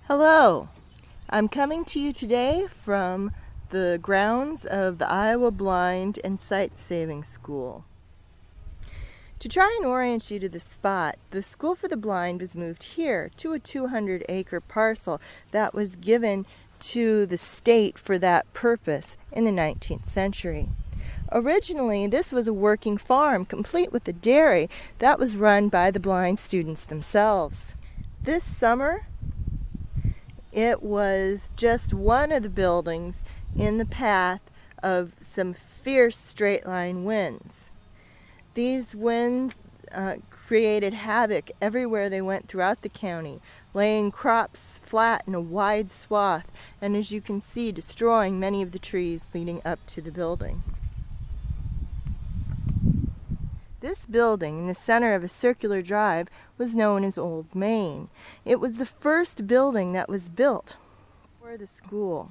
Hello, I'm coming to you today from the grounds of the Iowa Blind and Sight Saving School. To try and orient you to the spot, the School for the Blind was moved here to a 200-acre parcel that was given to the state for that purpose in the 19th century. Originally, this was a working farm complete with a dairy that was run by the blind students themselves. This summer, it was just one of the buildings in the path of some fierce straight-line winds. These winds created havoc everywhere they went throughout the county, laying crops flat in a wide swath, and as you can see, destroying many of the trees leading up to the building. This building, in the center of a circular drive, was known as Old Main. It was the first building that was built for the school,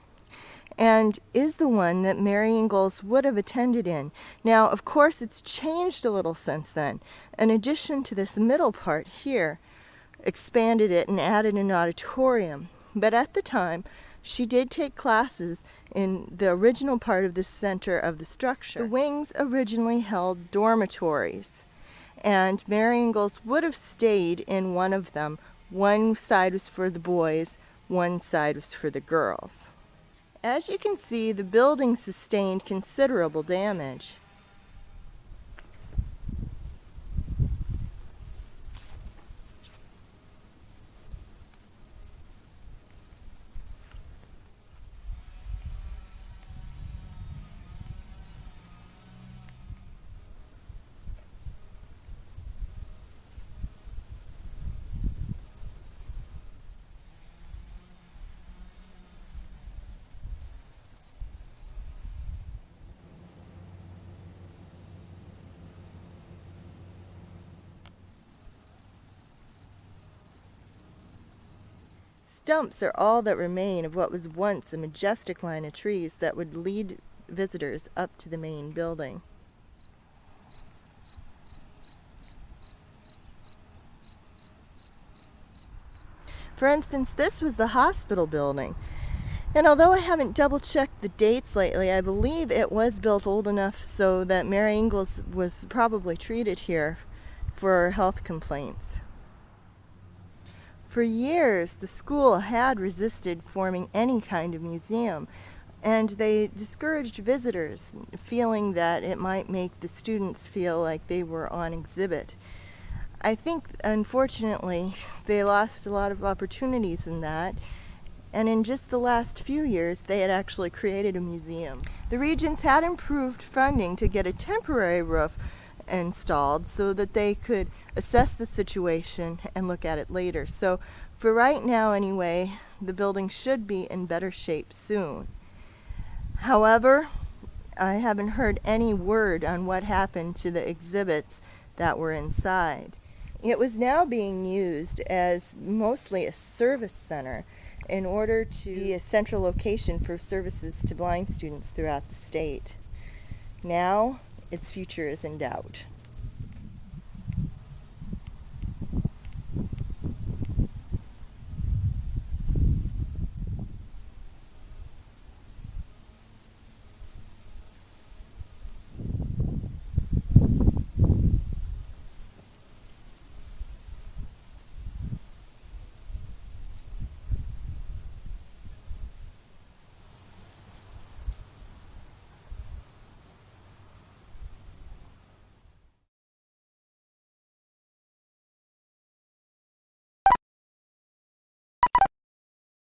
and is the one that Mary Ingalls would have attended in. Now, of course, it's changed a little since then. In addition to this middle part here, expanded it and added an auditorium. But at the time, she did take classes in the original part of the center of the structure. The wings originally held dormitories, and Mary Ingalls would have stayed in one of them. One side was for the boys, one side was for the girls. As you can see, the building sustained considerable damage. Stumps are all that remain of what was once a majestic line of trees that would lead visitors up to the main building. For instance, this was the hospital building. And although I haven't double-checked the dates lately, I believe it was built old enough so that Mary Ingalls was probably treated here for health complaints. For years, the school had resisted forming any kind of museum, and they discouraged visitors, feeling that it might make the students feel like they were on exhibit. I think, unfortunately, they lost a lot of opportunities in that, and in just the last few years, they had actually created a museum. The Regents had improved funding to get a temporary roof installed so that they could assess the situation and look at it later. So for right now anyway, the building should be in better shape soon. However, I haven't heard any word on what happened to the exhibits that were inside. It was now being used as mostly a service center in order to be a central location for services to blind students throughout the state. Now, its future is in doubt.